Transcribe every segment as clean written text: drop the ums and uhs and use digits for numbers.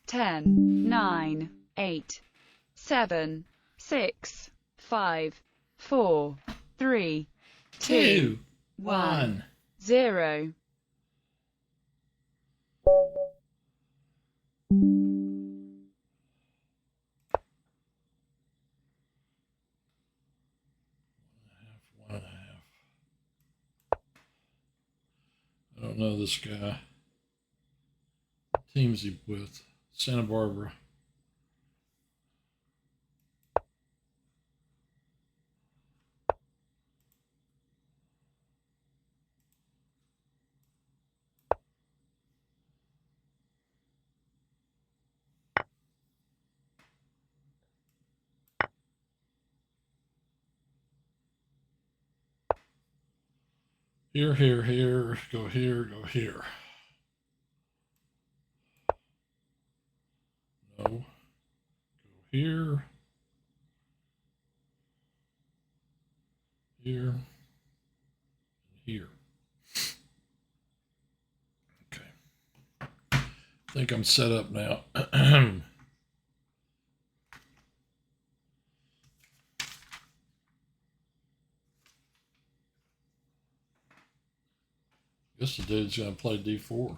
10, 9, 8, 7, 6, 5, 4, 3, 2, 1, 0. One and a half. I don't know this guy. What team's he with? Santa Barbara. Here, here, here, go here, go here. No. Go here. Here. Here. Okay. I think I'm set up now. Guess the dude's going to play D4.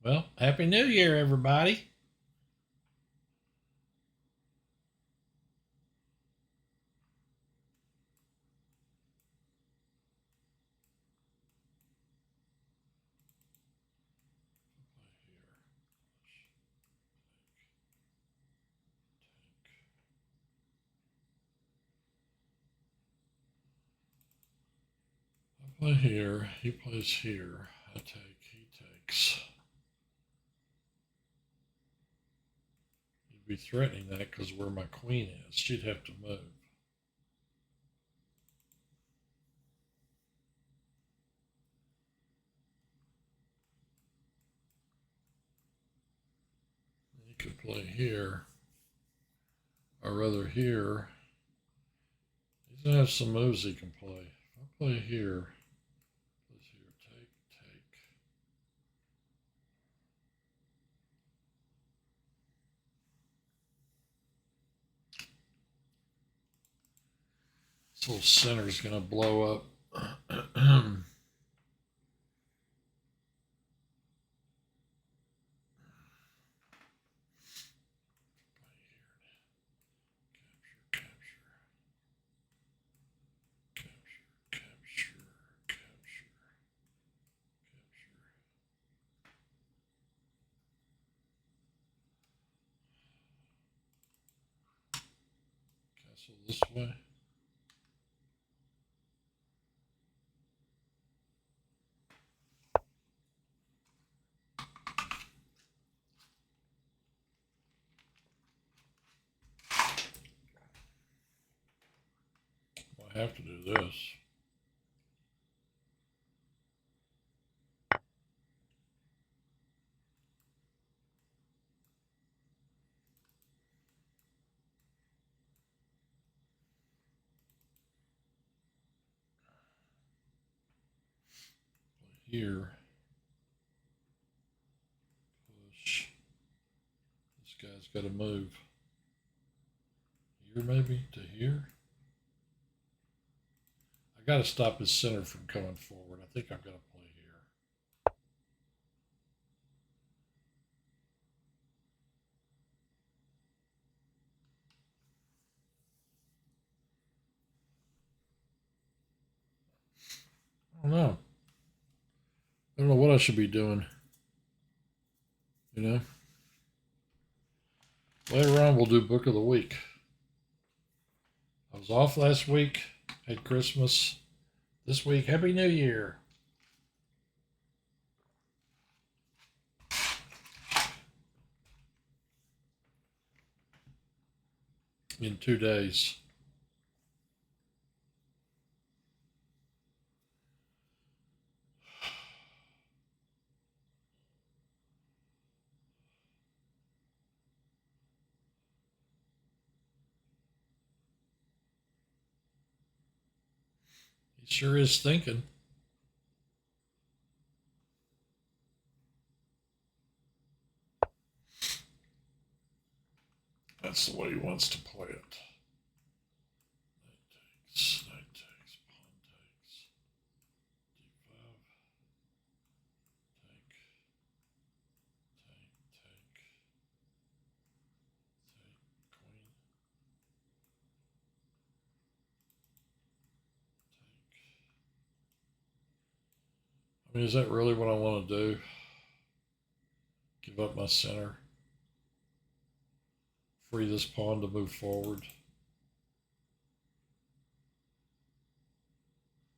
Well, Happy New Year, everybody. I play here. He plays here. I take. He takes. He'd be threatening that because where my queen is, she'd have to move. He could play here, or rather here. He's gonna have some moves he can play. If I play here, plays here, take, take. This little center's gonna blow up. Castle this way. I have to do this. Here. Push. This guy's got to move. Here maybe to here. I got to stop his center from coming forward. I think I'm going to play here. I don't know. I don't know what I should be doing. You know? Later on, we'll do Book of the Week. I was off last week. Had Christmas. This week, Happy New Year. in 2 days. He sure is thinking. That's the way he wants to play it. Knight takes, pawn takes, d5, take, queen, take. I mean, is that really what I want to do? Give up my center? Free this pawn to move forward?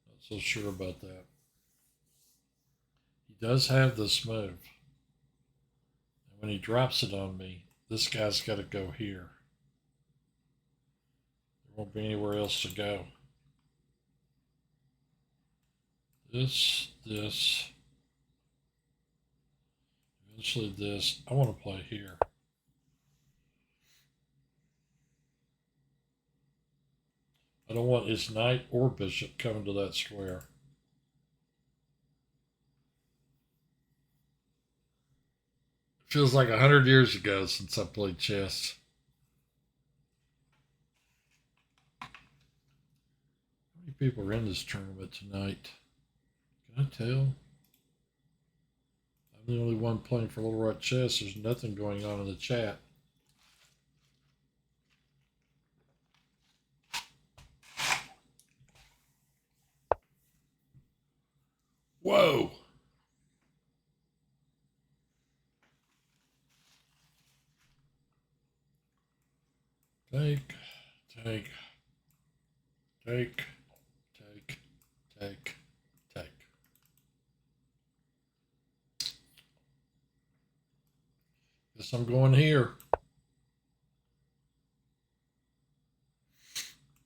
Not so sure about that. He does have this move. And when he drops it on me, this guy's got to go here. There won't be anywhere else to go. This, eventually this. I want to play here. I don't want his knight or bishop coming to that square. It feels like 100 years ago since I played chess. How many people are in this tournament tonight? Can I tell? I'm the only one playing for Little Rock Chess. There's nothing going on in the chat. Whoa! Take, take, take, take, take, take. Guess I'm going here.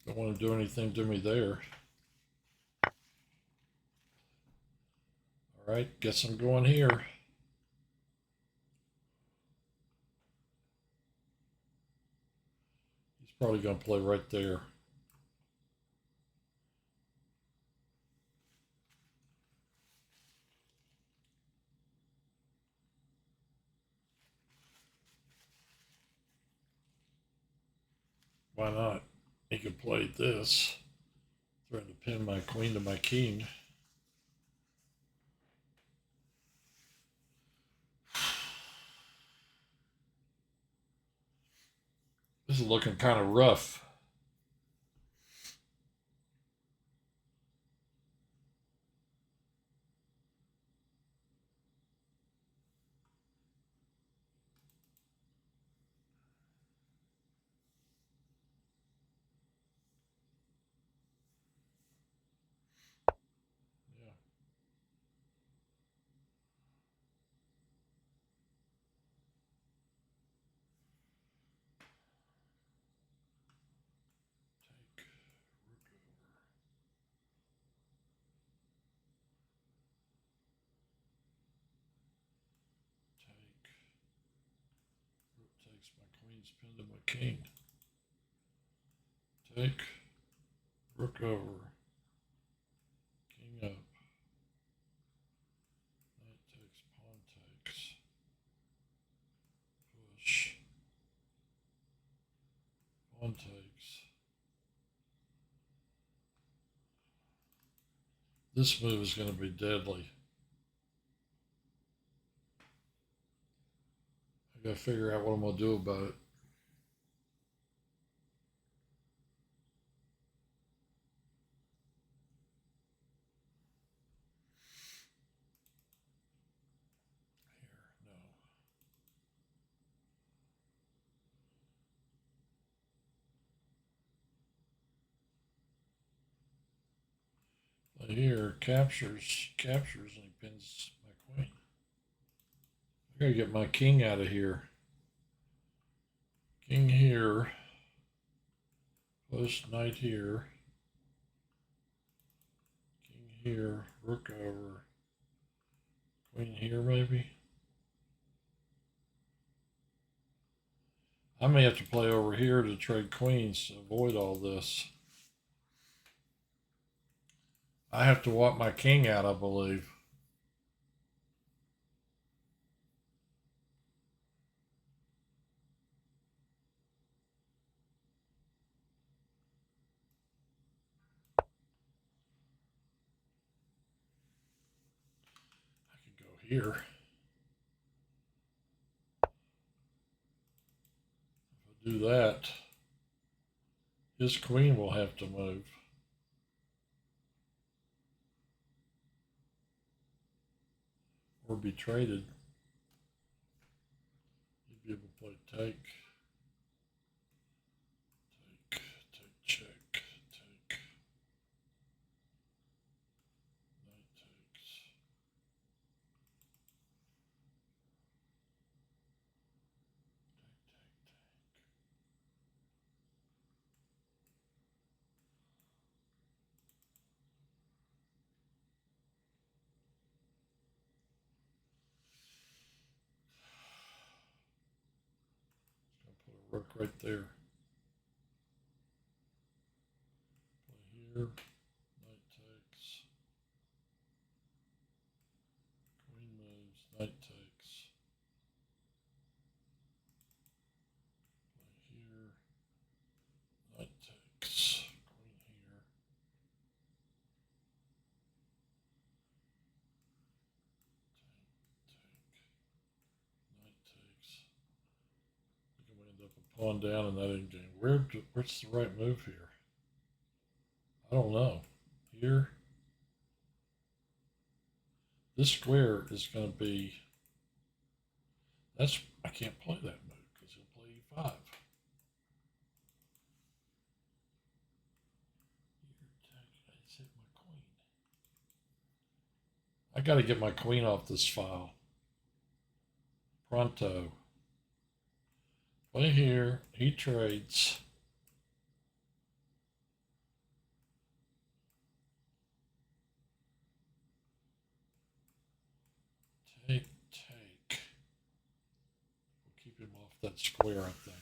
Don't want to do anything to me there. All right, guess I'm going here. He's probably going to play right there. Why not? He could play this, trying to pin my queen to my king. This is looking kind of rough. Yeah. Take, rook over. Take, rook takes my queen's pinned to my king. Take, rook over, king up, knight takes, pawn takes, push, pawn takes. This move is going to be deadly. I got to figure out what I'm going to do about it. Here, captures, and he pins my queen. I gotta get my king out of here. King here. Post knight here. King here. Rook over. Queen here, maybe. I may have to play over here to trade queens to avoid all this. I have to walk my king out, I believe. I could go here. If I do that, his queen will have to move. Or be traded. You'd be able to play take, check, take, knight takes. Put a rook right there. Play here. Knight takes. Queen moves. Knight takes. Play here. Knight takes. Queen here. Knight takes. I think I'm going to end up a pawn down in that end game. Where's the right move here? I don't know. Here. This square is going to be. I can't play that move because he'll play e5. He's hit my queen. I got to get my queen off this file. Pronto. Play here. He trades. Take. We'll keep him off that square, I think.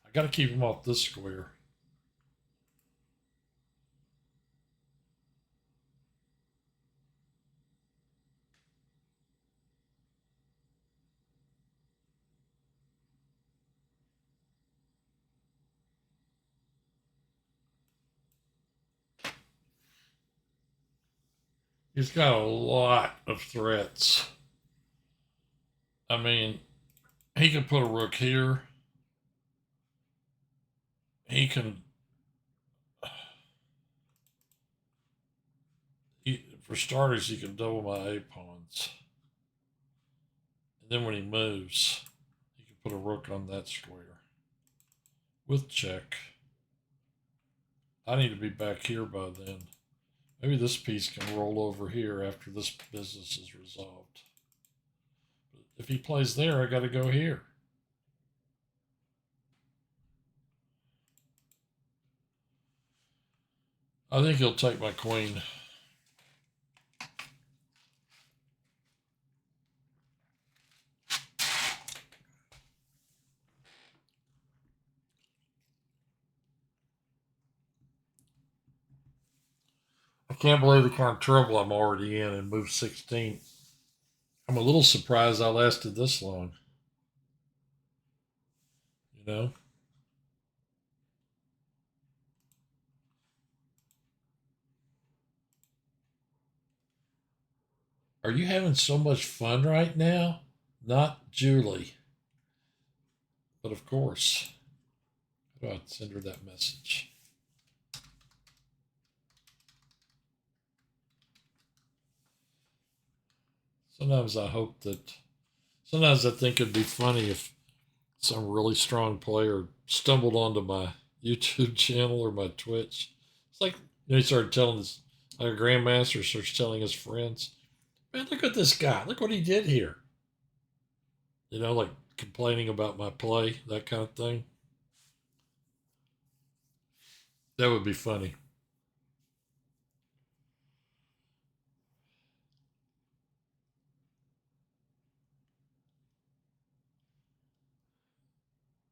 I got to keep him off this square. He's got a lot of threats. I mean, he can put a rook here. He can. For starters, he can double my A pawns. And then when he moves, he can put a rook on that square. With check. I need to be back here by then. Maybe this piece can roll over here after this business is resolved. But if he plays there, I got to go here. I think he'll take my queen. I can't believe the kind of trouble I'm already in move 16. I'm a little surprised I lasted this long. You know? Are you having so much fun right now? Not Julie. But of course. How do I send her that message? Sometimes I hope that. Sometimes I think it'd be funny if some really strong player stumbled onto my YouTube channel or my Twitch. It's like, he started telling his, like a grandmaster starts telling his friends, man, look at this guy. Look what he did here. You know, like complaining about my play, that kind of thing. That would be funny.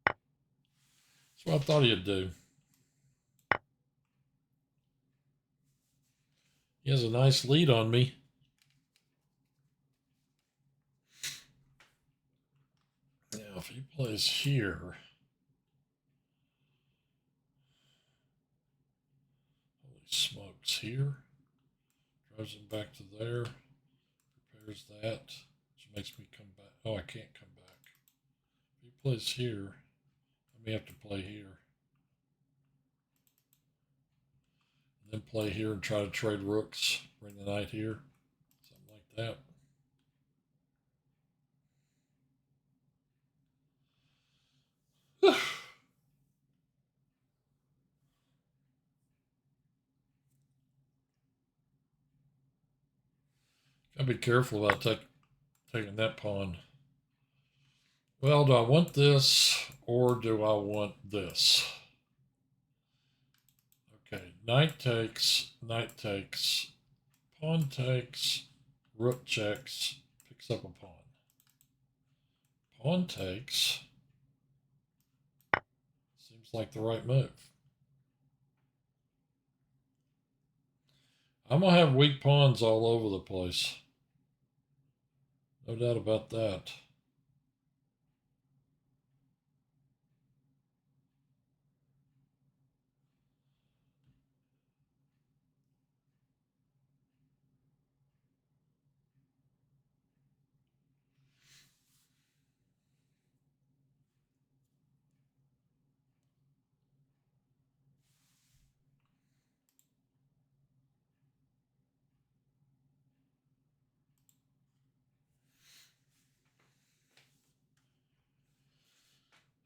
That's what I thought he'd do. He has a nice lead on me. Now, if he plays here, holy smokes, here, drives him back to there, prepares that, which makes me come back. Oh, I can't come back. If he plays here, I may have to play here. And then play here and try to trade rooks, bring the knight here, something like that. Gotta be careful about taking that pawn. Well, do I want this or do I want this? Okay, knight takes, pawn takes, rook checks, picks up a pawn. Pawn takes. Seems like the right move. I'm going to have weak pawns all over the place. No doubt about that.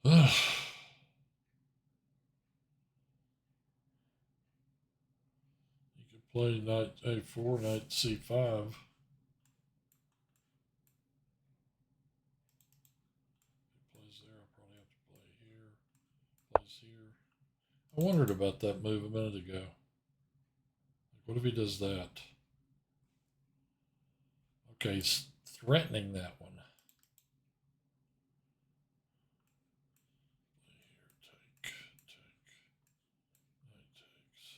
You could play knight a4, knight c5. Plays there, I'll probably have to play here. Plays here. I wondered about that move a minute ago. Like, what if he does that? Okay, he's threatening that one. Here, take, knight takes.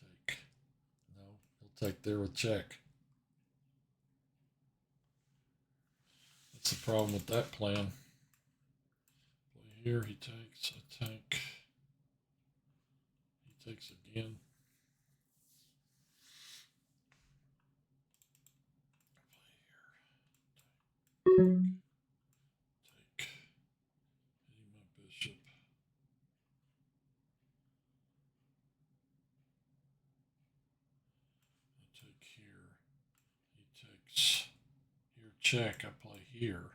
Take, take. No, he'll take there with check. That's the problem with that plan. Play here, he takes, I take. He takes again. Play here. Take. Hitting my bishop. I take here. He takes here, check. I play here.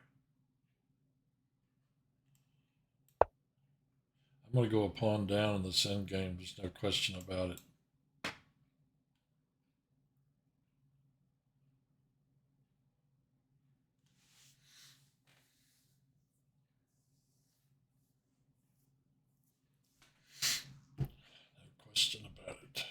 I'm going to go a pawn down in this endgame. There's no question about it. No question about it.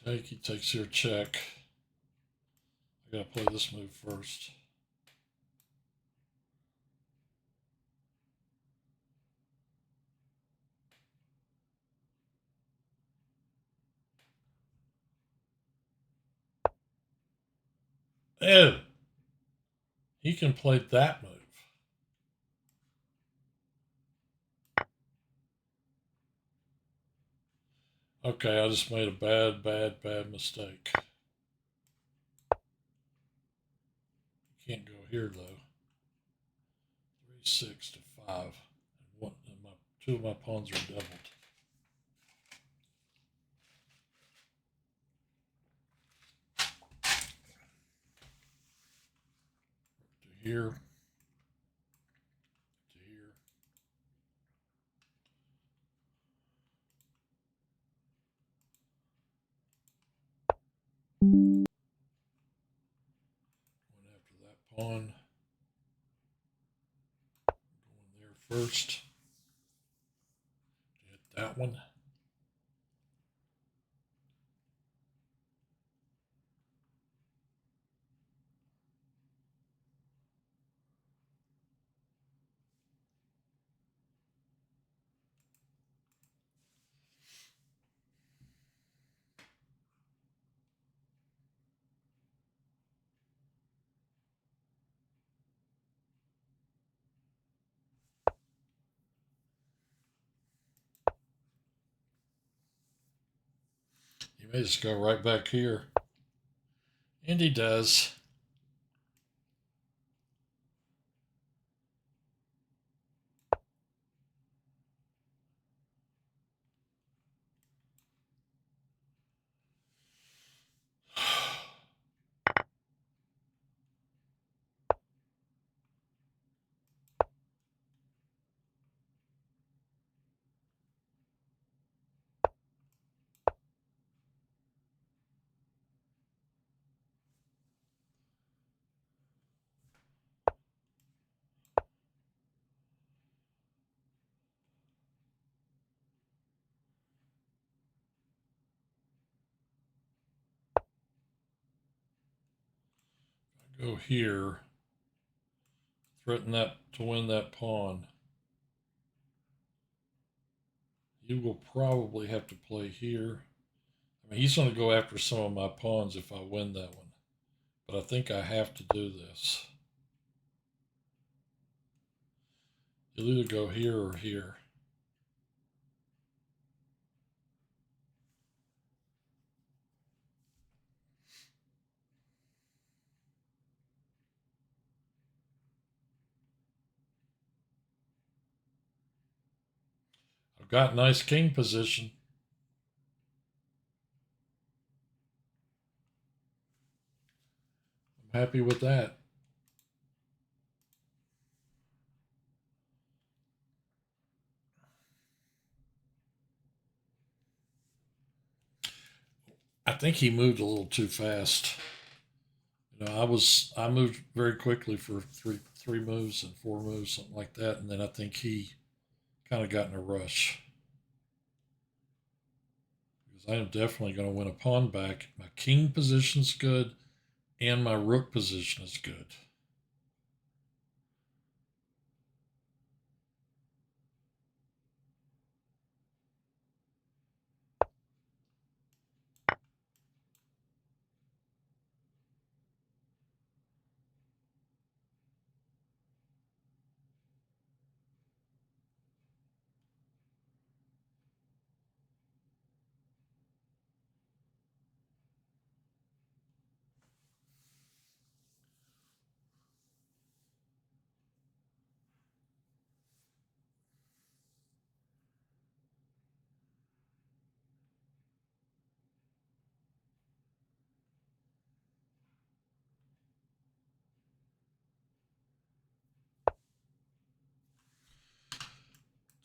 Take, he takes here, check. I gotta play this move first. Oh, he can play that move. Okay, I just made a bad mistake. Can't go here though. 3, 6 to 5. And two of my pawns are doubled. To here. To here. Going after that pawn. Going there first. Hit that one. He may just go right back here. And he does. Go here. Threaten that to win that pawn. You will probably have to play here. I mean, he's going to go after some of my pawns if I win that one. But I think I have to do this. You'll either go here or here. I've got nice king position. I'm happy with that. I think he moved a little too fast. You know, I moved very quickly for three moves and 4 moves, something like that, and then I think he kind of got in a rush. Because I am definitely going to win a pawn back. My king position's good, and my rook position is good.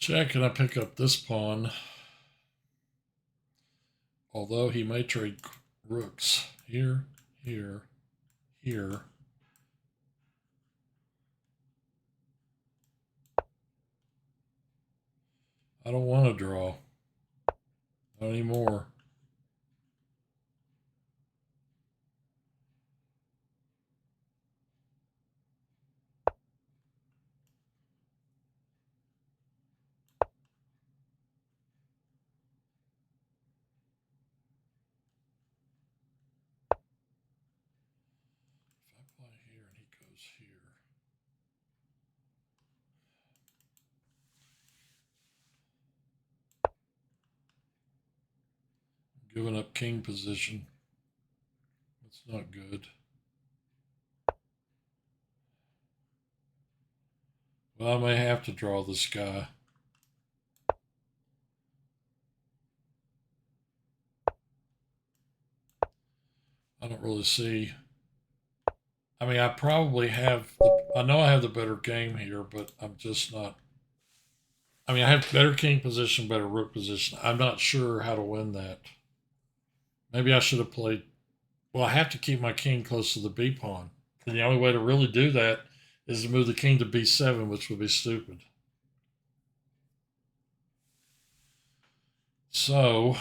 Check, and I pick up this pawn. Although he may trade rooks here, here, here. I don't want to draw. Not anymore. here. Giving up king position. That's not good. Well, I may have to draw this guy. I don't really see. I mean, I probably have. I know I have the better game here, but I'm just not. I mean, I have better king position, better rook position. I'm not sure how to win that. Maybe I should have played. Well, I have to keep my king close to the b pawn. And the only way to really do that is to move the king to b7, which would be stupid. So,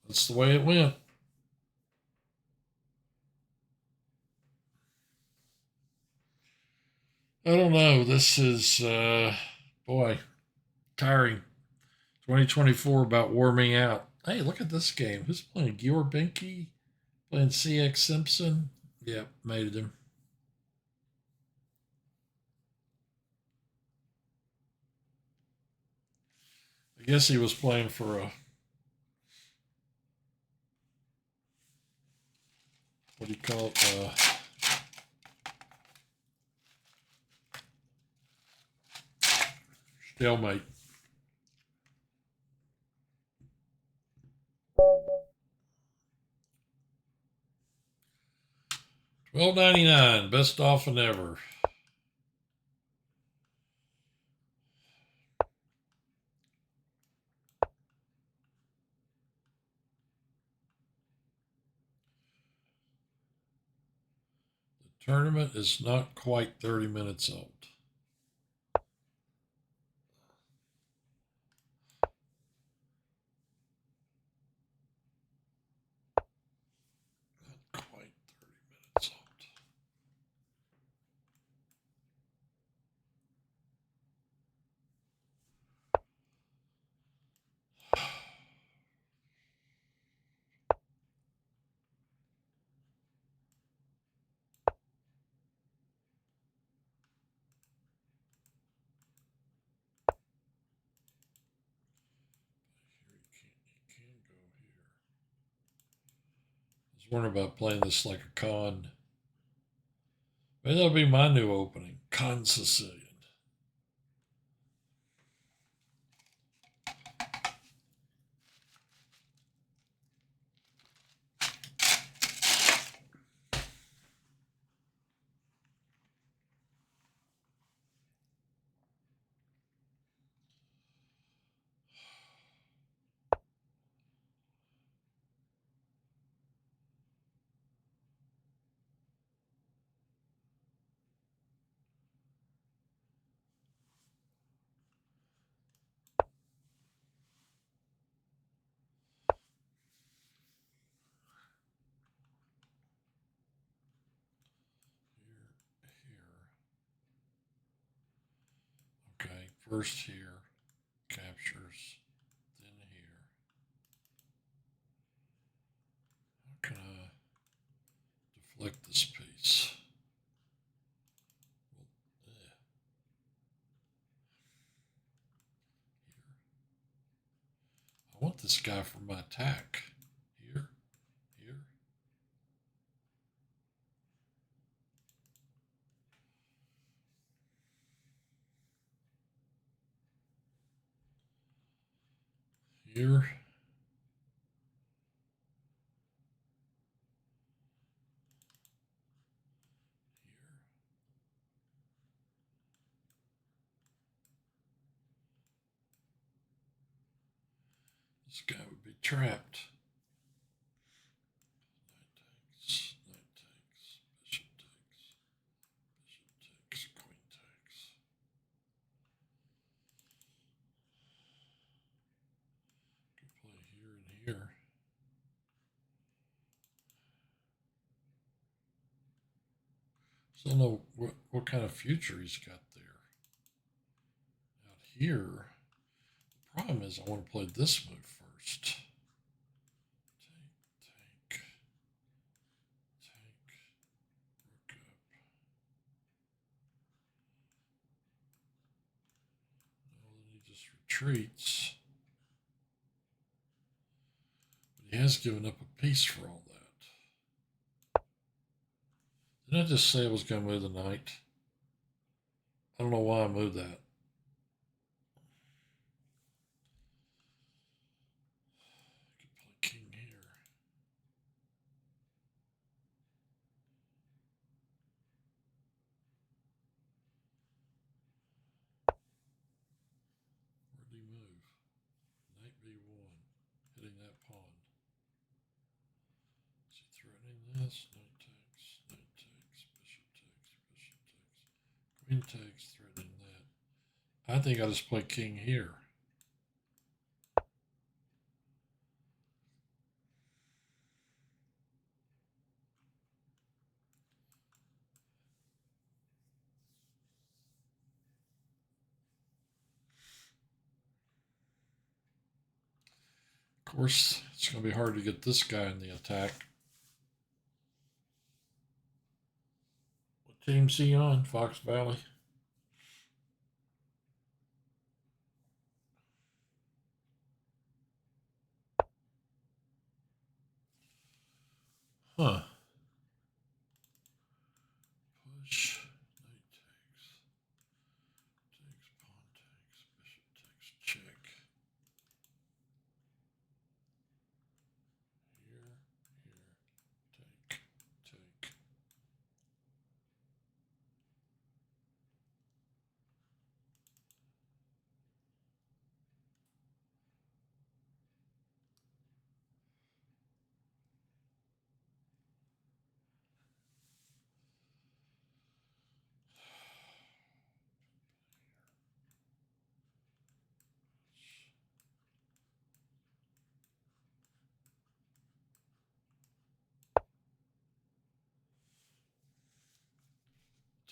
that's the way it went. I don't know. This is, boy, tiring. 2024 about wore me out. Hey, look at this game. Who's playing? Georg Binky? Playing CX Simpson? Yep, mated him. I guess he was playing for a, what do you call it? Stalemate. $12.99, best offer ever. The tournament is not quite 30 minutes old. Not quite 30 minutes old. You can go here. I was wondering about playing this like a con. Maybe that'll be my new opening. Con Sicilian. Okay, first here, captures, then here. How can I deflect this piece? Well, here. I want this guy for my attack. Here, here. Here. This guy would be trapped. Knight takes, bishop takes, bishop takes, queen takes. Could play here and here. So I don't know what kind of future he's got there. here. The problem is I want to play this move first. Take. Rook up. No, then he just retreats. But he has given up a piece for all that. Didn't I just say I was going to move the knight? I don't know why I moved that. I could play king here. Where'd he move? Knight b1, hitting that pawn. Is he threatening this? Knight takes, bishop takes. Queen takes, threatening that. I think I just play king here. Of course, it's going to be hard to get this guy in the attack. What team's he on? Fox Valley? Huh. Push. Knight takes. Pawn takes. Bishop takes. Check. Here. Take.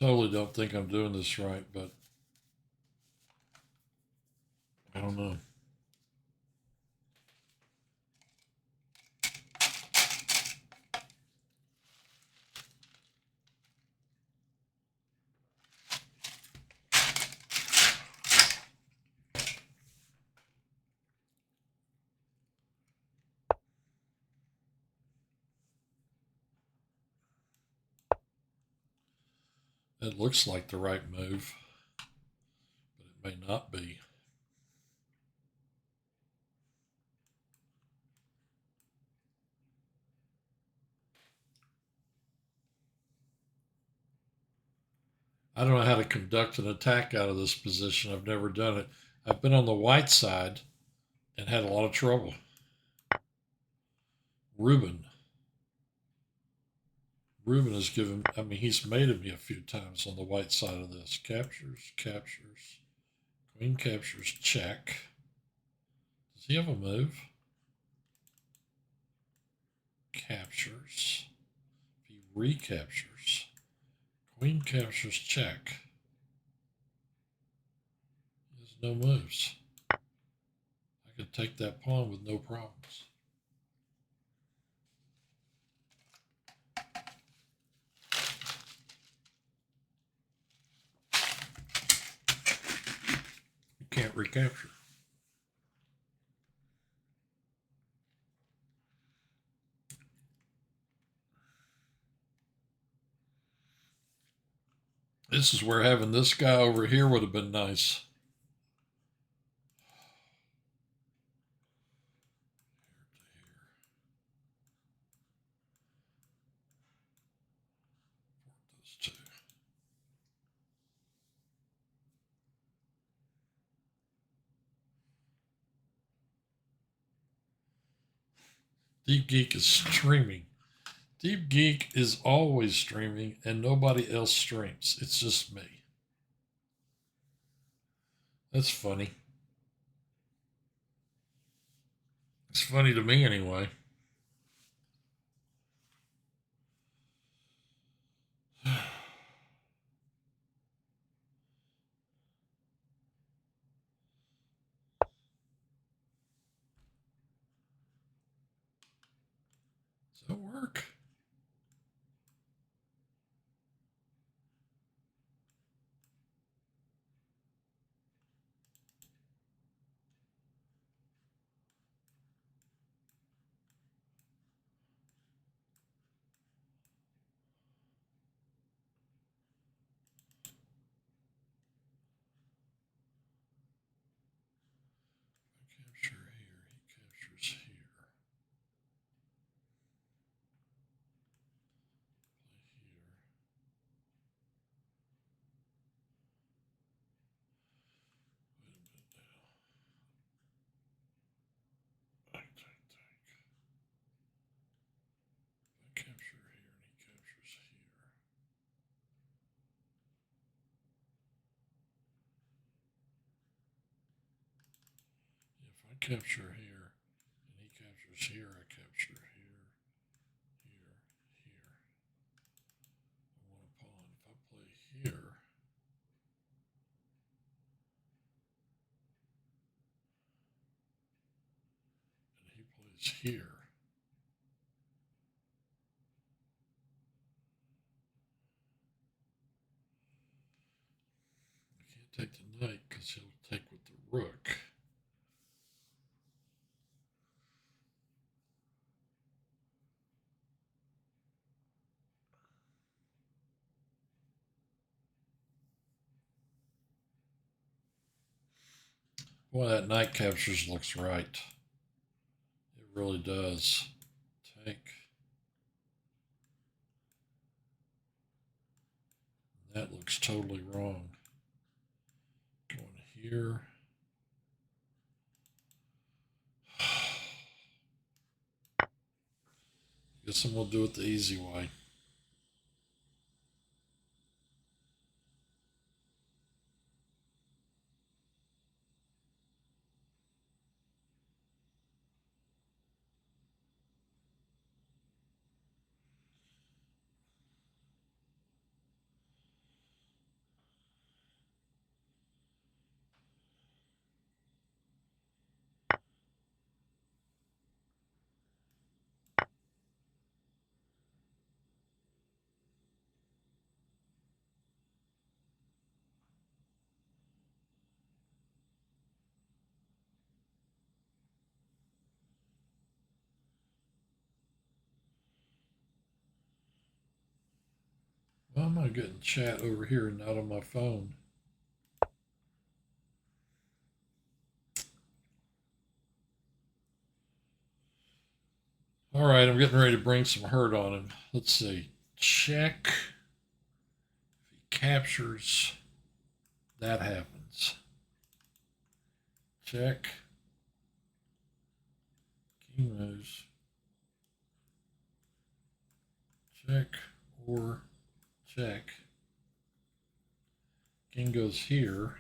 Totally don't think I'm doing this right, but I don't know. It looks like the right move, but it may not be. I don't know how to conduct an attack out of this position. I've never done it. I've been on the white side and had a lot of trouble. Ruben has given, I mean, he's mated me a few times on the white side of this. Captures. Queen captures, check. Does he have a move? Captures. If he recaptures. Queen captures, check. He has no moves. I could take that pawn with no problems. You can't recapture. This is where having this guy over here would have been nice. Deep Geek is streaming. Deep Geek is always streaming and nobody else streams. It's just me. That's funny. It's funny to me anyway. work? Capture here, he captures here. Play here. Wait a minute now. I capture here and he captures here. If I capture here and he captures here, I capture here, here, here. I want a pawn. If I play here, and he plays here, I can't take the knight because he'll take with the rook. Boy, that knight captures looks right. It really does. Take. That looks totally wrong. Going here. Guess I'm gonna do it the easy way. Why am I getting chat over here and not on my phone? All right, I'm getting ready to bring some hurt on him. Let's see. Check. If he captures, that happens. Check. King moves. Check or check. King goes here.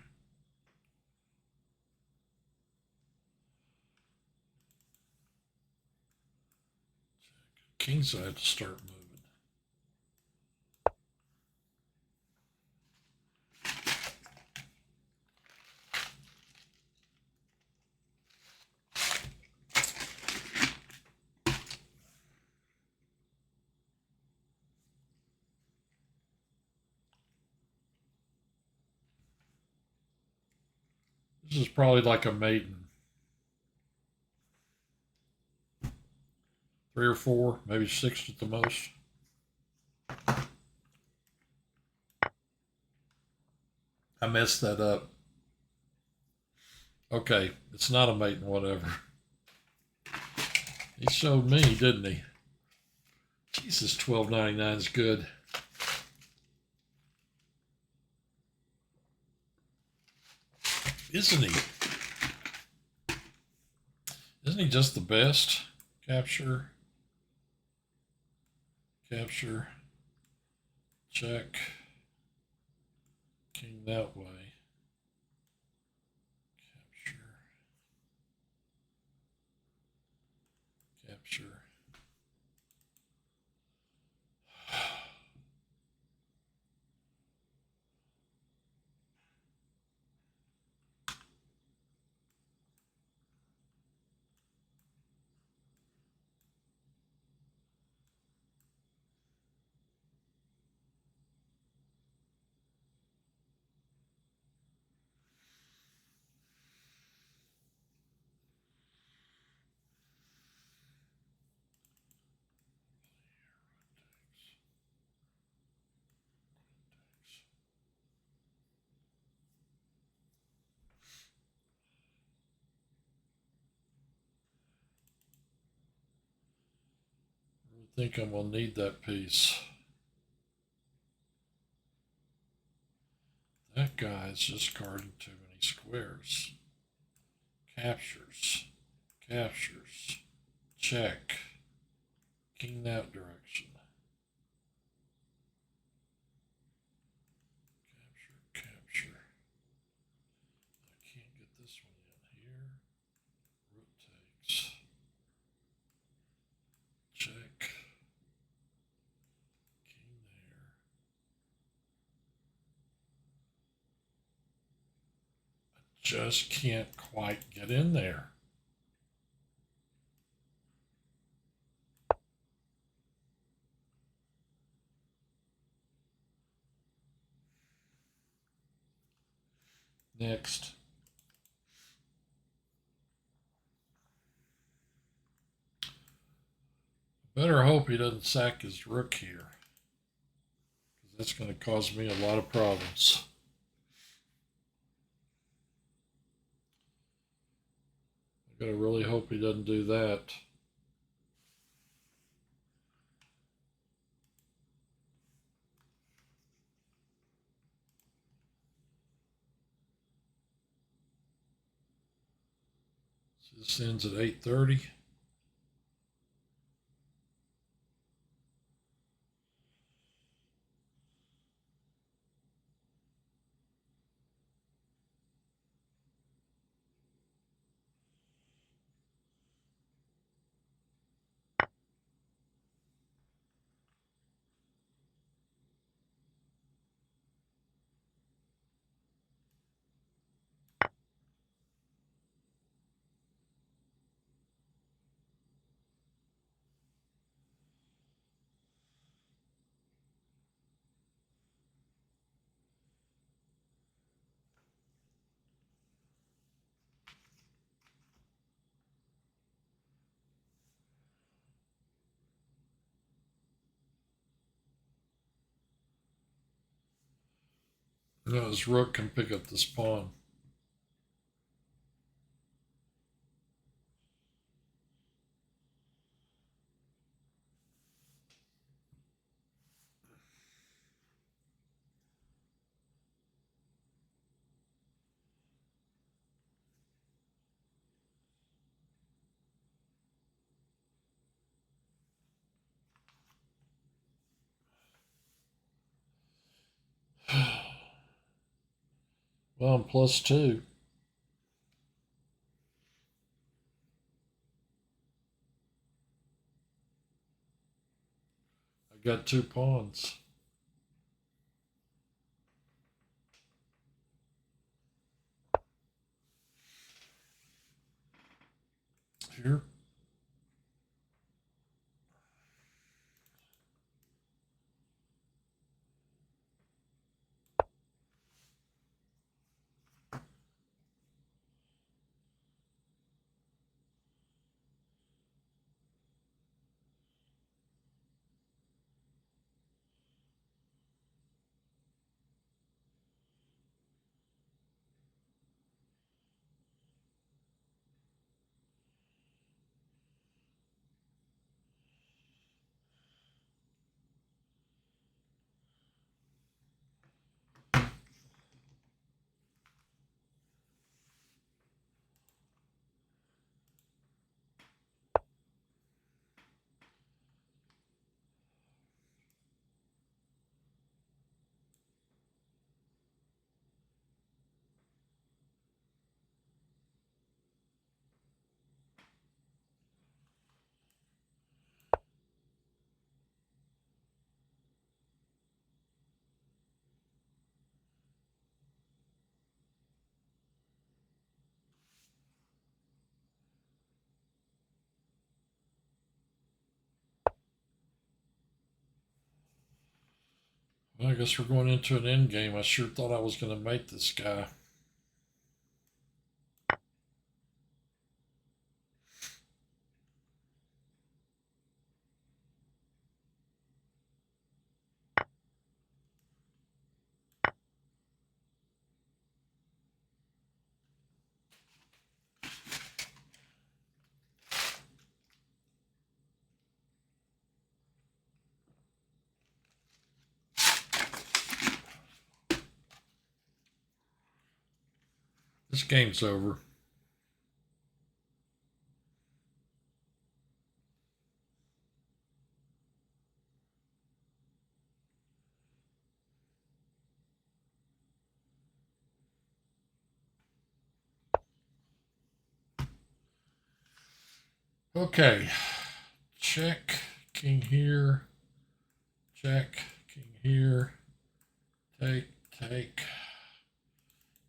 King's I have to start moving. This is probably like a maiden. 3 or 4, maybe 6 at the most. I messed that up. Okay, it's not a maiden, whatever. He showed me, didn't he? Jesus, $12.99 is good. Isn't he? Isn't he just the best? Capture. Capture. Check. King that way. Capture. Capture. think I'm going to need that piece. That guy's just guarding too many squares. Captures. Captures. Check. King that direction. Capture. I can't get this one in here. Rook takes. Check. King there. I just can't quite get in there. Next. Better hope he doesn't sack his rook here, because that's going to cause me a lot of problems. I gotta really hope he doesn't do that. So this ends at 8:30. No, his rook can pick up this pawn. Well, I'm +2. I got 2 pawns. Here. Well, I guess we're going into an end game. I sure thought I was going to mate this guy. This game's over. Okay. Check. King here. Check. King here. Take. Take.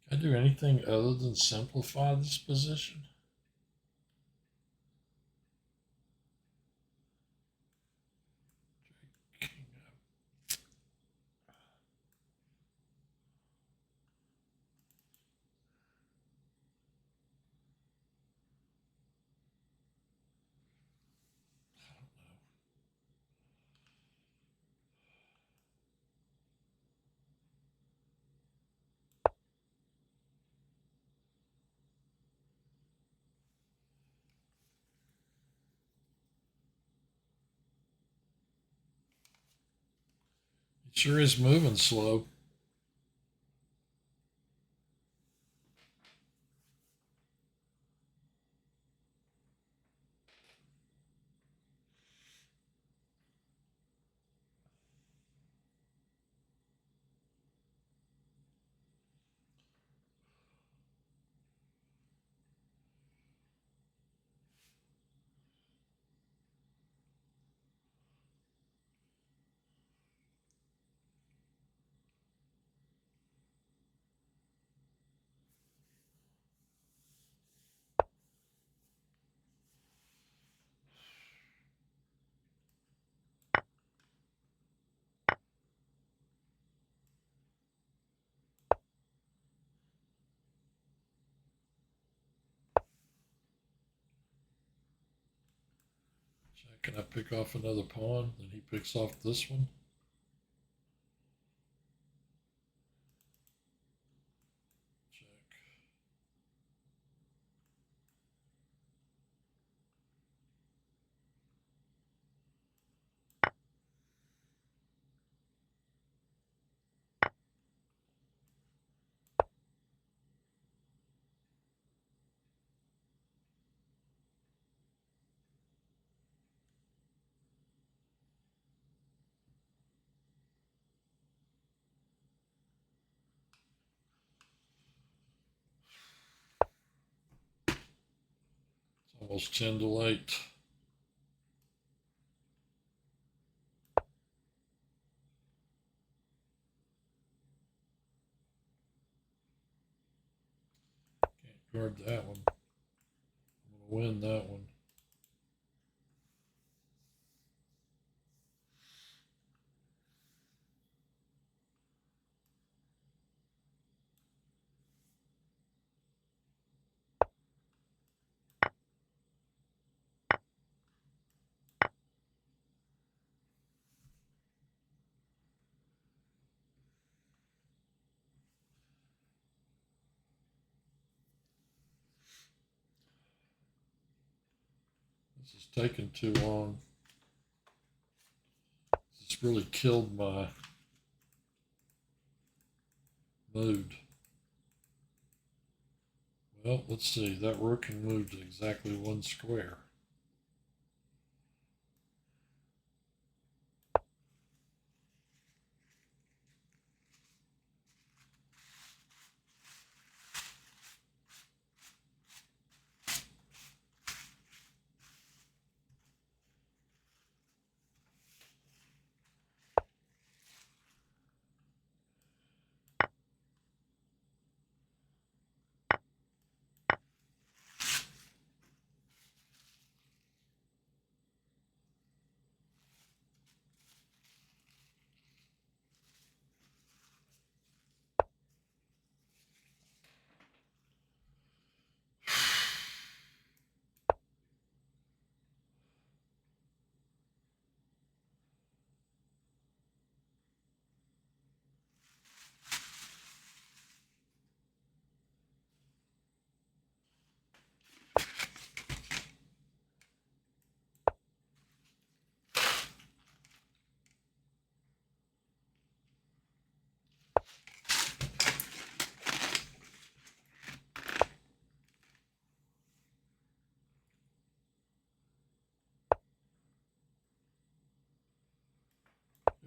Can I do anything other than simplify this position? King up. It sure is moving slow. Can I pick off another pawn? Then he picks off this one. Check. It's almost 10 to 8. Can't guard that one. I'm going to win that one. This is taking too long. This really killed my mood. Well, let's see. That rook can move to exactly 1 square.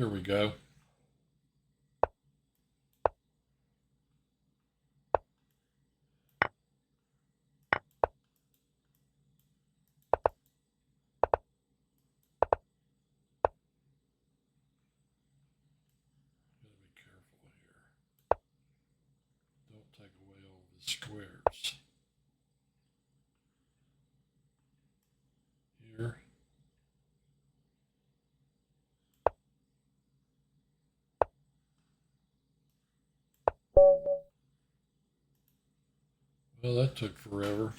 Here we go. Gotta be careful here. Don't take away all the squares. Here. Well, that took forever.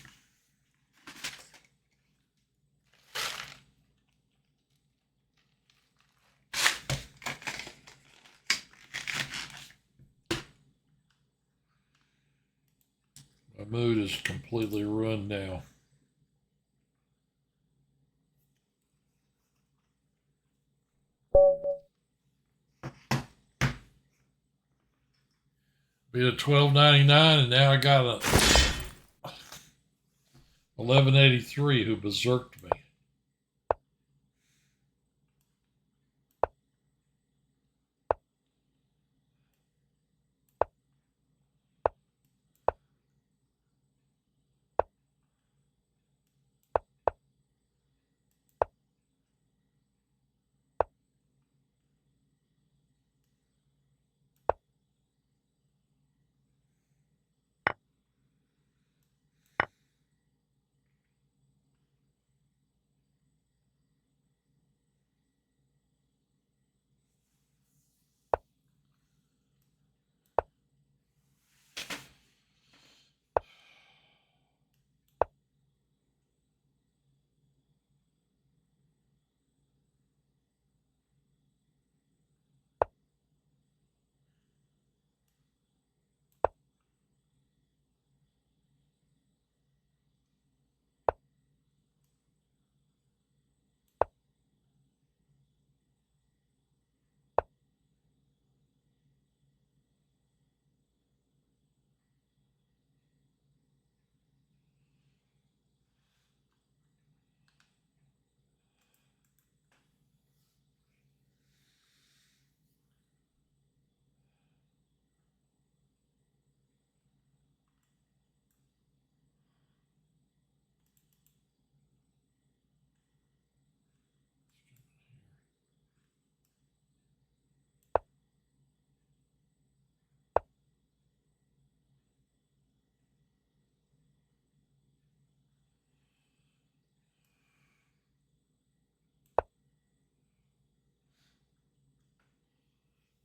My mood is completely ruined now. Be at $12.99, and now I got a 1183 who berserked me.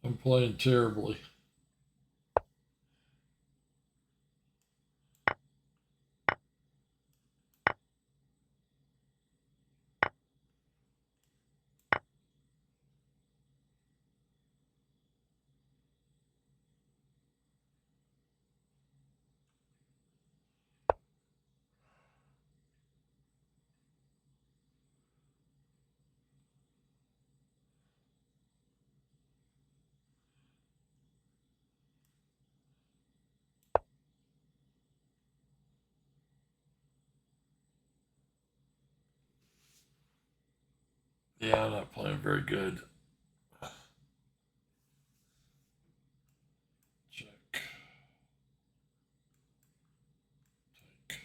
I'm playing terribly. Yeah, I'm not playing very good. Check. Take.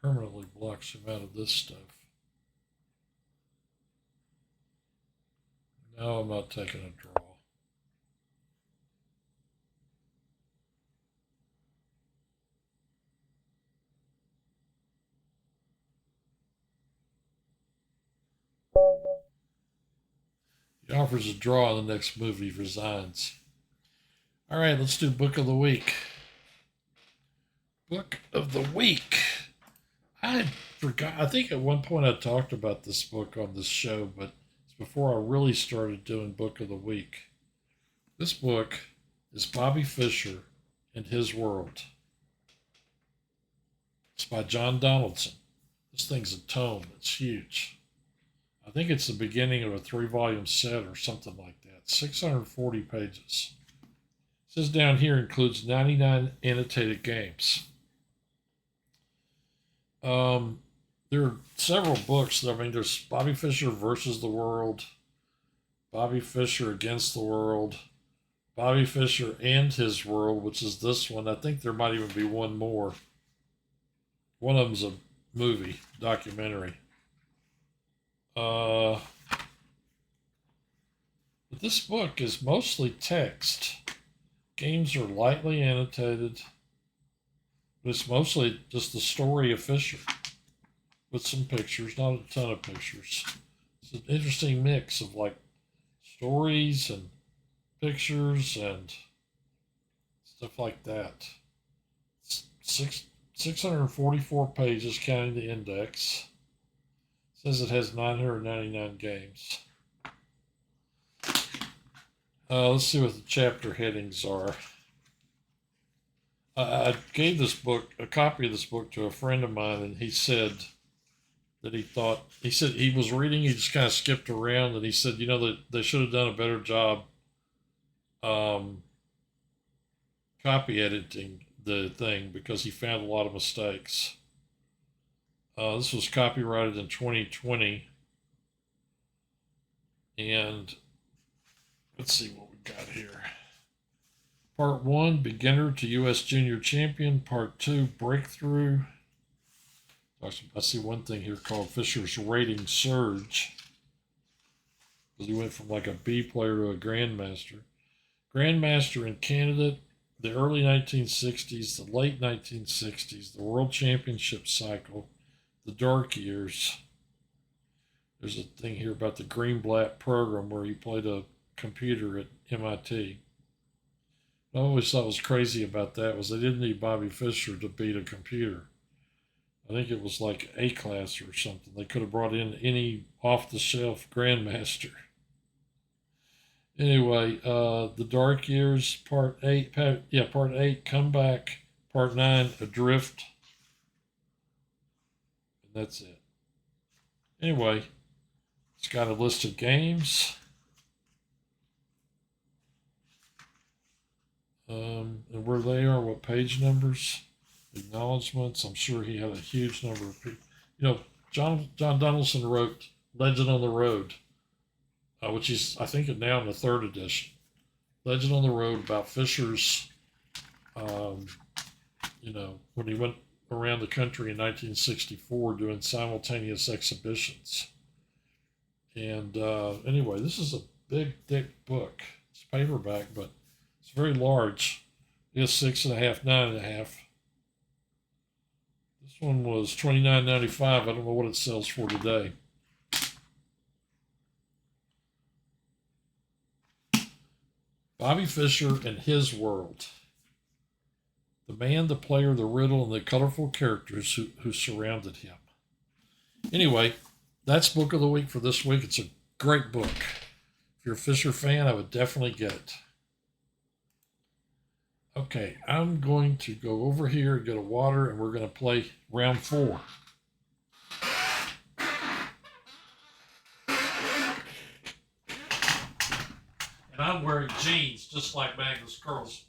Permanently blocks him out of this stuff. No, I'm not taking a draw. offers a draw in the next movie, resigns. All right, let's do Book of the Week. Book of the Week. I forgot. I think at one point I talked about this book on this show, but it's before I really started doing Book of the Week. This book is Bobby Fischer and His World. It's by John Donaldson. This thing's a tome. It's huge. I think it's the beginning of a 3-volume set or something like that. 640 pages. It says down here includes 99 annotated games. There are several books. I mean, there's Bobby Fischer versus the World, Bobby Fischer against the World, Bobby Fischer and His World, which is this one. I think there might even be one more. One of them's a movie, documentary. But this book is mostly text. Games are lightly annotated. But it's mostly just the story of Fischer with some pictures, not a ton of pictures. It's an interesting mix of like stories and pictures and stuff like that. It's 644 pages counting the index. It says it has 999 games. Let's see what the chapter headings are. I gave this book, a copy of this book, to a friend of mine, and he said that he said he was reading, he just kind of skipped around, and he said, you know, that they should have done a better job copy editing the thing because he found a lot of mistakes. This was copyrighted in 2020, and let's see what we got here. Part 1, Beginner to U.S. Junior Champion. Part 2, Breakthrough. I see one thing here called Fischer's Rating Surge, because he went from like a B player to a Grandmaster. Grandmaster and candidate, the early 1960s, the late 1960s, the World Championship cycle, the dark years. There's a thing here about the Greenblatt program where he played a computer at MIT. I always thought was crazy about that was they didn't need Bobby Fischer to beat a computer. I think it was like A class or something. They could have brought in any off-the-shelf Grandmaster. Anyway, The Dark Years, Part 8, Part 8, Comeback, Part 9, Adrift. And that's it. Anyway, it's got a list of games. And where they are, what page numbers, acknowledgments. I'm sure he had a huge number of people. You know, John Donaldson wrote Legend on the Road, which is, I think, now in the 3rd edition. Legend on the Road about Fischer's, you know, when he went around the country in 1964 doing simultaneous exhibitions. And anyway, this is a big, thick book. It's paperback, but it's very large. It's 6.5, 9.5. This one was $29.95. I don't know what it sells for today. Bobby Fischer and His World. The man, the player, the riddle, and the colorful characters who surrounded him. Anyway, that's Book of the Week for this week. It's a great book. If you're a Fischer fan, I would definitely get it. Okay, I'm going to go over here and get a water, and we're going to play round 4. And I'm wearing jeans, just like Magnus Carlsen.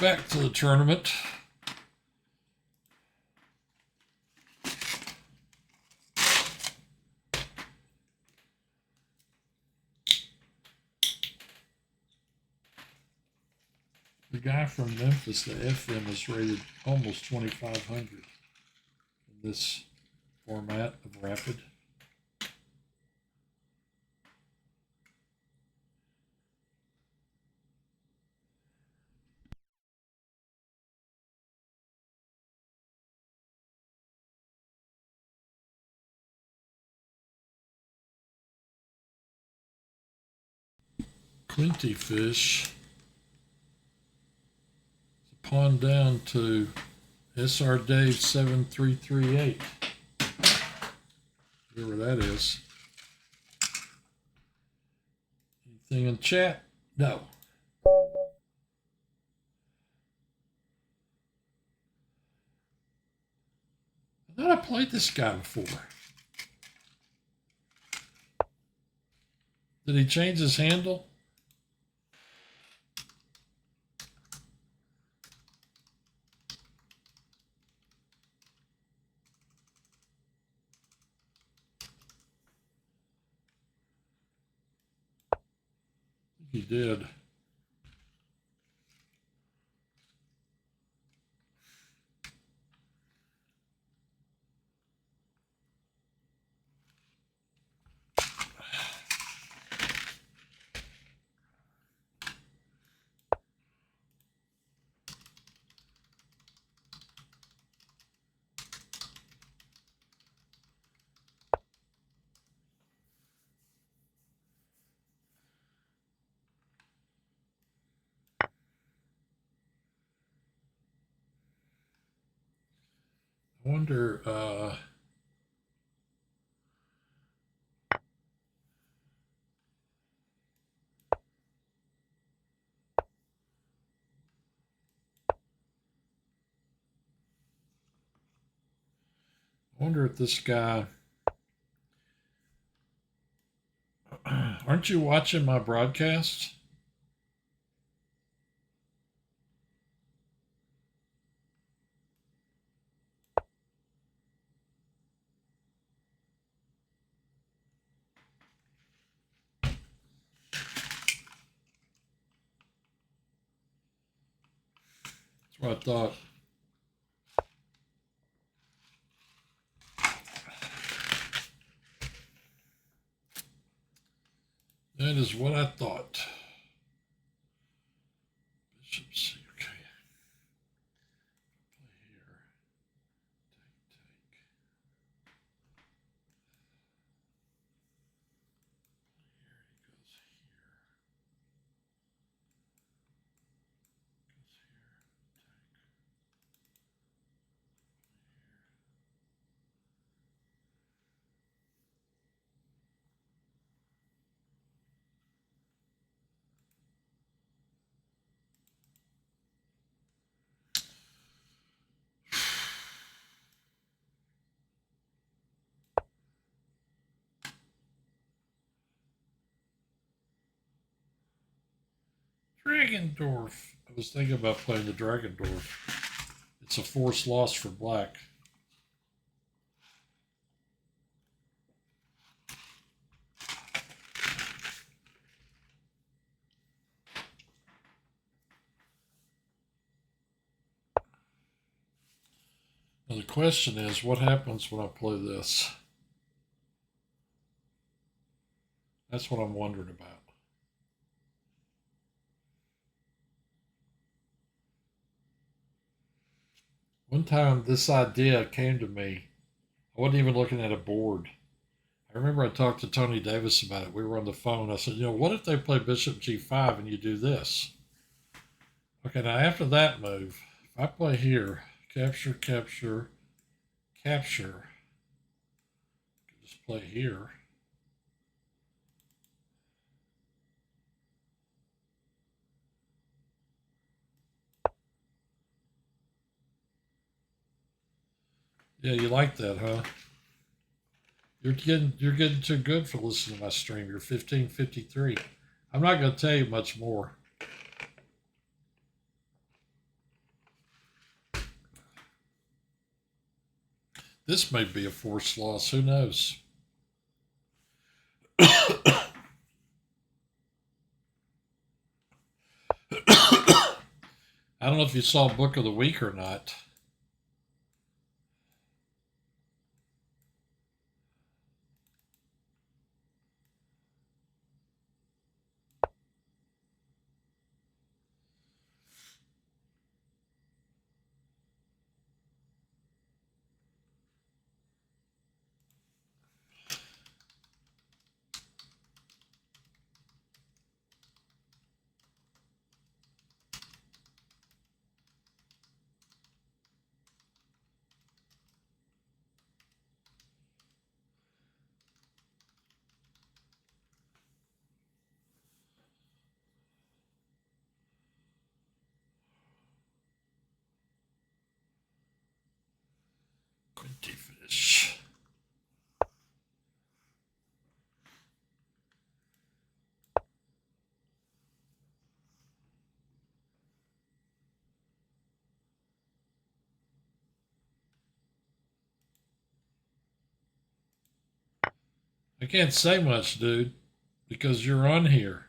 Back to the tournament. The guy from Memphis, the FM, is rated almost 2,500 in this format of Rapid. Clinty Fish. Pawn down to SR Dave 7338. Whoever that is. Anything in chat? No. I thought I played this guy before. Did he change his handle? He did. I wonder, if this guy, aren't you watching my broadcast? That's what I thought. That is what I thought. Bishop C. Okay. Play here. Take. Here he goes here. Goes here. Take. Dragendorf. I was thinking about playing the Dragendorf. It's a forced loss for black. Now the question is, what happens when I play this? That's what I'm wondering about. One time this idea came to me. I wasn't even looking at a board. I remember I talked to Tony Davis about it. We were on the phone. I said, what if they play Bishop G5 and you do this? Okay, now after that move, if I play here, capture, capture, capture, I can just play here. Yeah, you like that, huh? You're getting too good for listening to my stream. You're 1553. I'm not going to tell you much more. This may be a forced loss. Who knows? I don't know if you saw Book of the Week or not. Quinty fish. I can't say much, dude, because you're on here.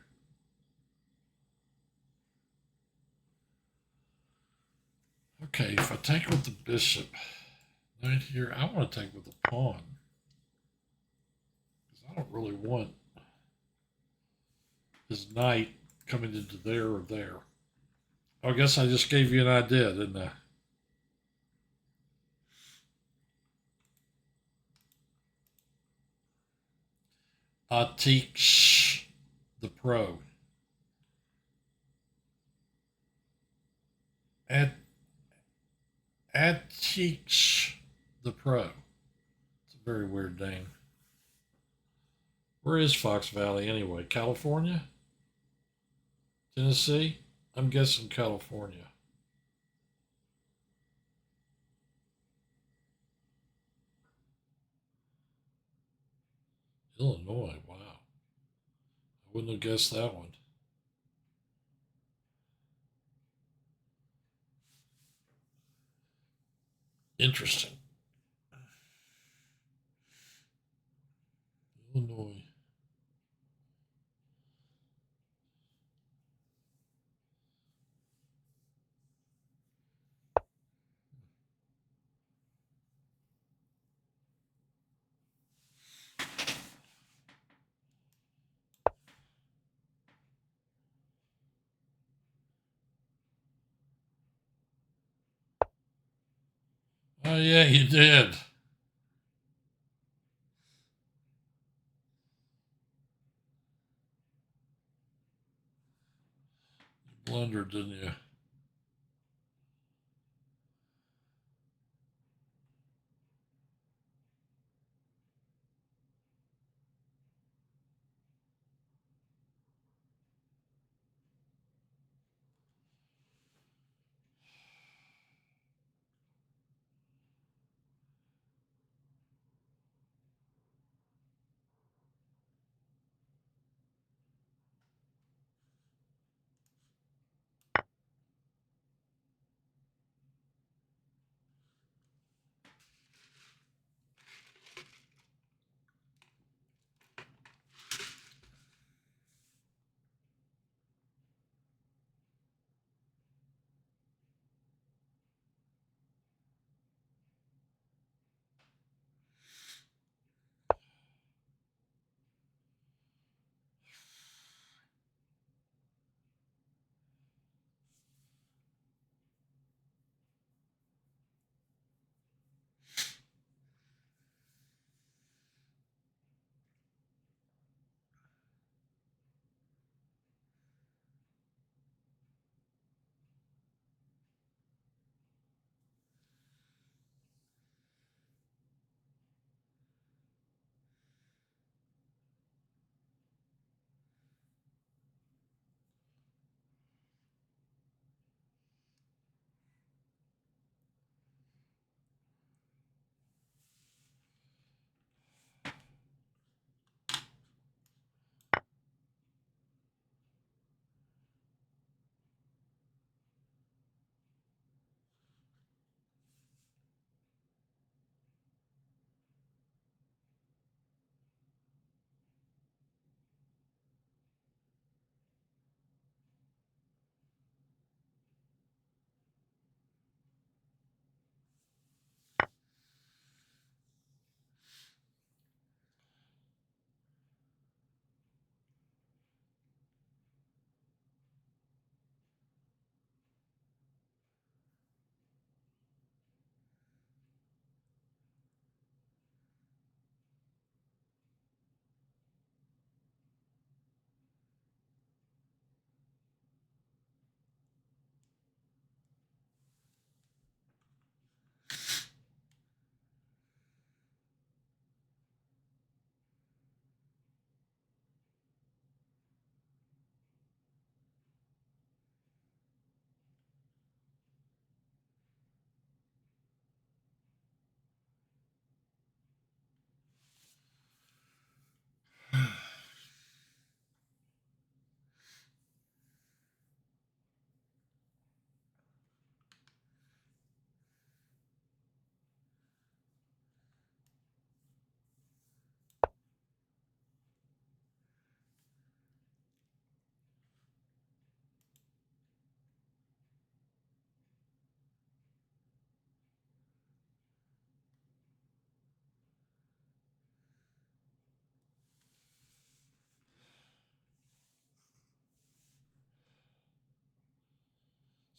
Okay, if I take with the bishop, knight here, I want to take with the pawn. Because I don't really want his knight coming into there or there. I guess I just gave you an idea, didn't I? Atik the pro. Atik the pro. It's a very weird name. Where is Fox Valley anyway? California? Tennessee? I'm guessing California. Illinois, wow. I wouldn't have guessed that one. Interesting. Illinois. Oh, yeah, you did. You blundered, didn't you?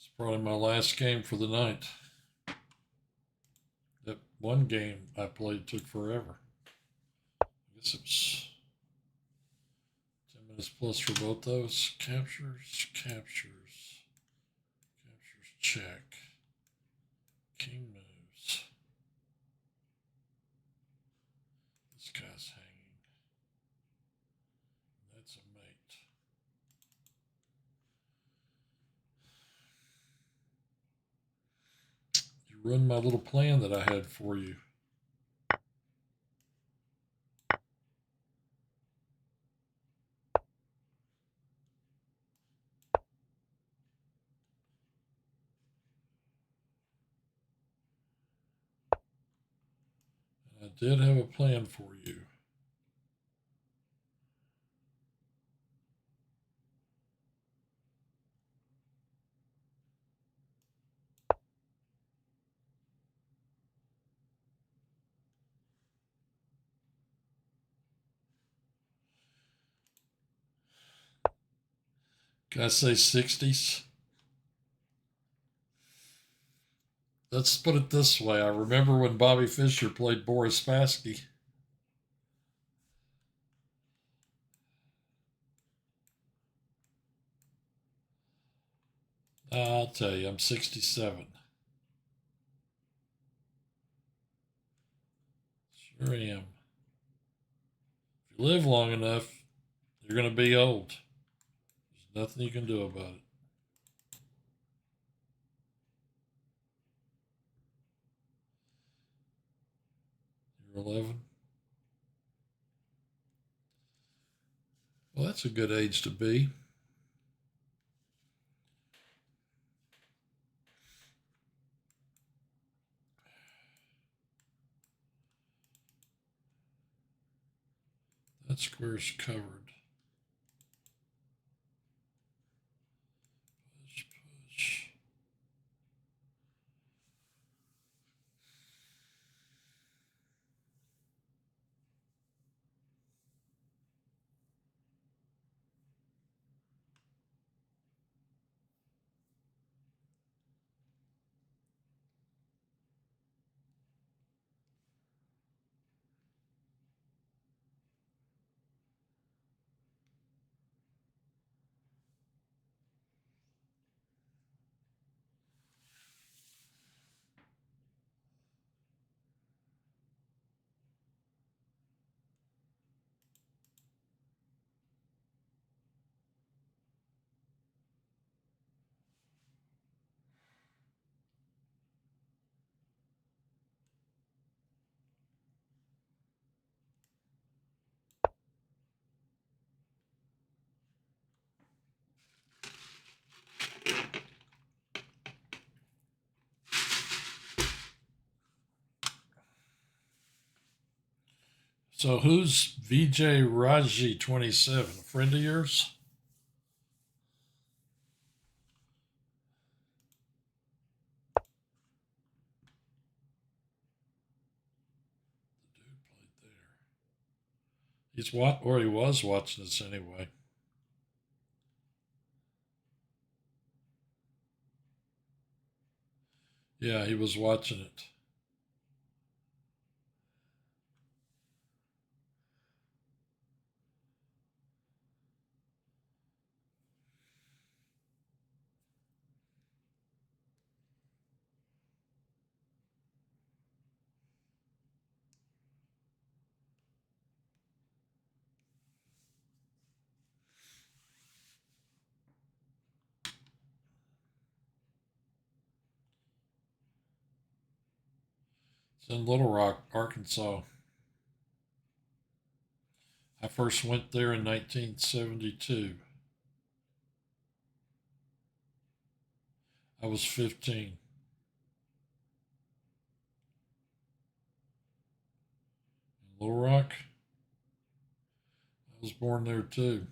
It's probably my last game for the night. That one game I played took forever. I guess it was 10 minutes plus for both those. Captures, check. King moves. This guy's hanging. That's a mate. You ruined my little plan that I had for you. I did have a plan for you. Can I say 60s? Let's put it this way. I remember when Bobby Fischer played Boris Spassky. I'll tell you, I'm 67. Sure am. If you live long enough, you're going to be old. There's nothing you can do about it. You're 11. Well, that's a good age to be. That square's covered. Push, push. So who's VJ Raji 27? A friend of yours? The dude played there. He was watching this anyway. Yeah, he was watching it. It's in Little Rock, Arkansas. I first went there in 1972. I was 15. In Little Rock, I was born there too.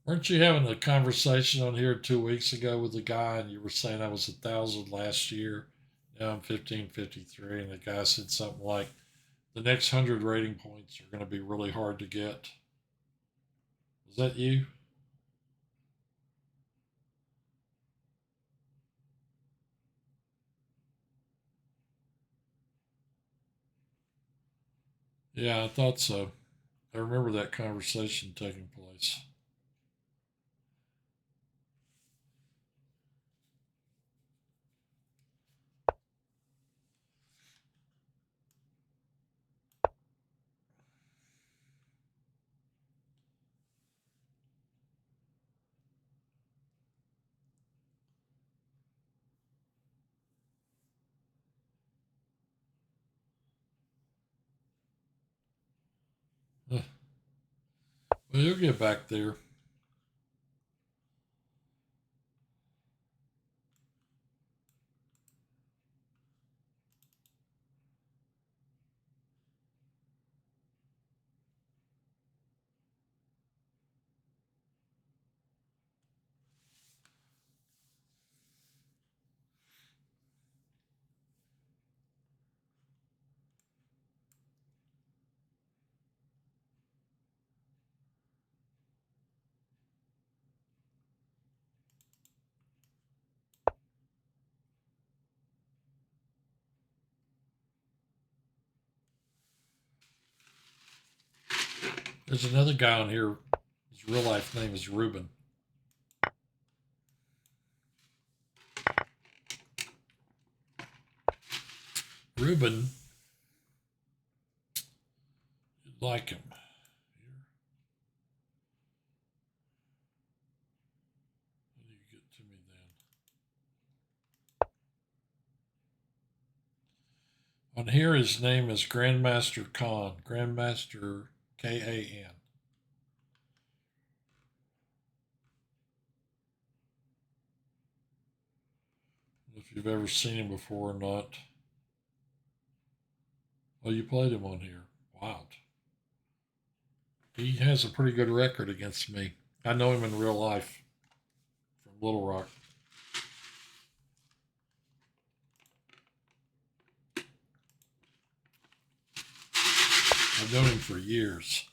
Weren't you having a conversation on here 2 weeks ago with a guy, and you were saying I was 1,000 last year? Now I'm 1553, and the guy said something like, "The next 100 rating points are going to be really hard to get." Was that you? Yeah, I thought so. I remember that conversation taking place. Well, you'll get back there. There's another guy on here. His real life name is Ruben. Ruben, you'd like him. Here. How do you get to me then? On here, his name is Grandmaster Khan. Grandmaster Kan. If you've ever seen him before or not. Oh, you played him on here. Wow. He has a pretty good record against me. I know him in real life from Little Rock. I've known him for years.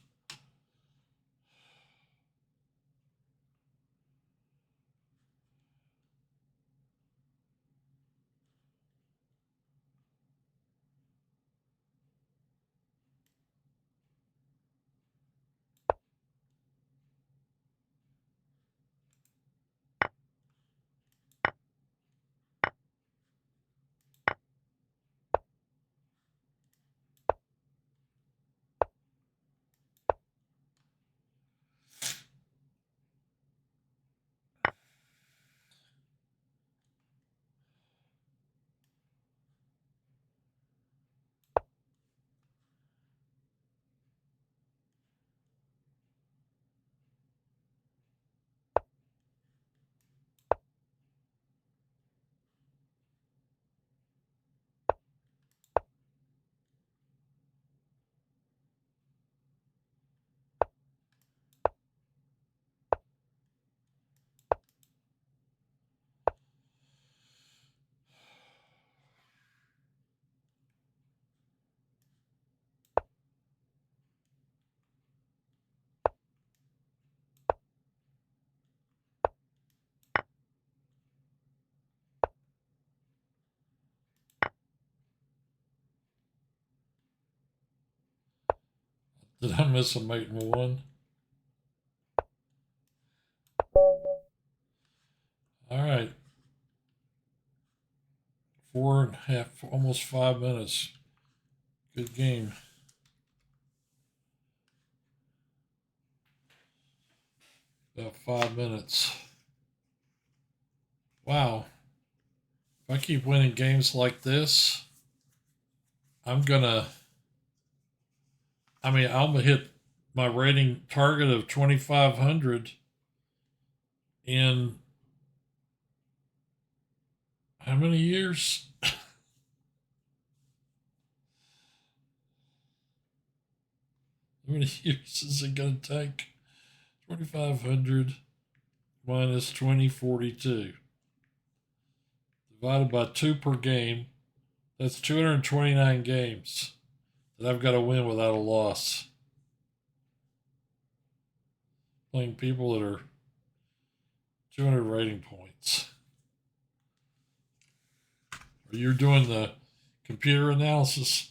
Did I miss a mate in one? All right. 4.5, almost 5 minutes. Good game. About 5 minutes. Wow. If I keep winning games like this, I'm gonna. I'm gonna hit my rating target of 2,500 in how many years? How many years is it gonna take? 2,500 minus 2042. Divided by 2 per game. That's 229 games that I've got to win without a loss. Playing people that are 200 rating points. Or you're doing the computer analysis.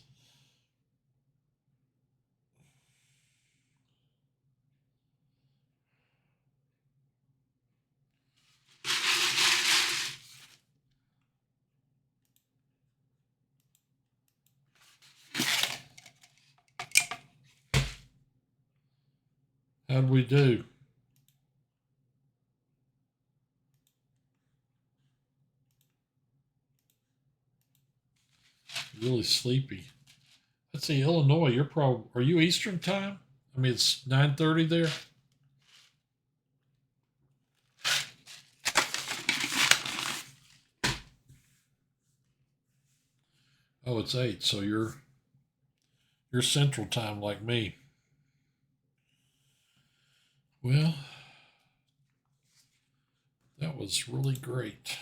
How'd we do? Really sleepy. Let's see, Illinois, you're probably, are you Eastern time? I mean, it's 9:30 there. Oh, it's 8, so you're Central time like me. Well, that was really great.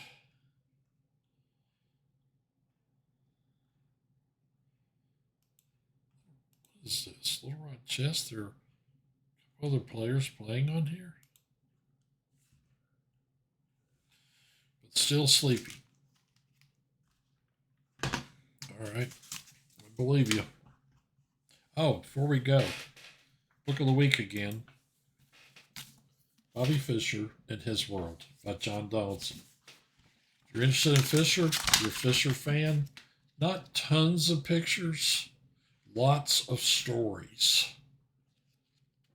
What is this? Little Rock Chess? There are a couple other players playing on here. But still sleepy. All right. I believe you. Oh, before we go, book of the week again. Bobby Fischer and His World by John Donaldson. If you're interested in Fischer, you're a Fischer fan, not tons of pictures, lots of stories,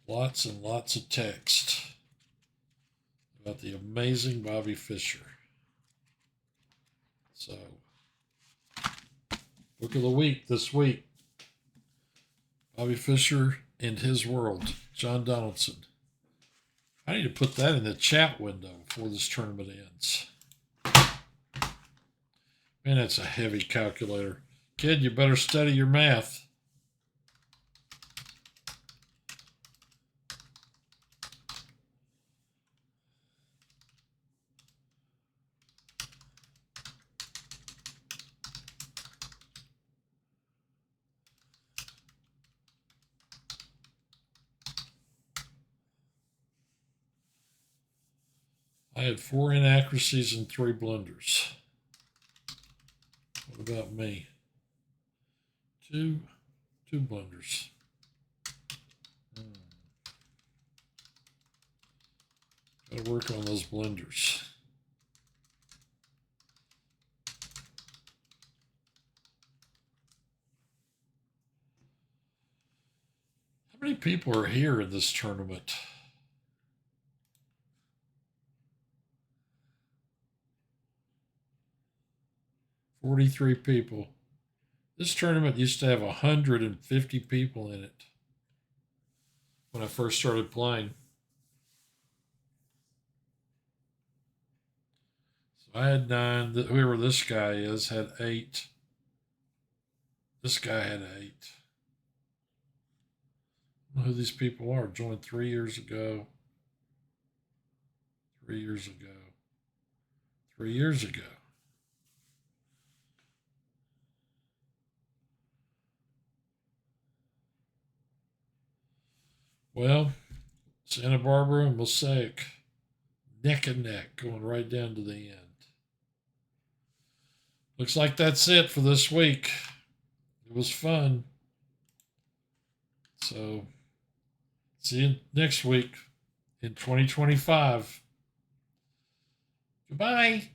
lots and lots of text about the amazing Bobby Fischer. So, book of the week this week, Bobby Fischer and His World, John Donaldson. I need to put that in the chat window before this tournament ends. Man, that's a heavy calculator. Kid, you better study your math. I had 4 inaccuracies and 3 blunders. What about me? 2 blunders. Got to work on those blunders. How many people are here in this tournament? "43 people. This tournament used to have 150 people in it when I first started playing. So I had 9. Whoever this guy is had 8. This guy had 8. I don't know who these people are. Joined 3 years ago. 3 years ago. 3 years ago. Well, Santa Barbara and Mosaic, neck and neck, going right down to the end. Looks like that's it for this week. It was fun. So, see you next week in 2025. Goodbye.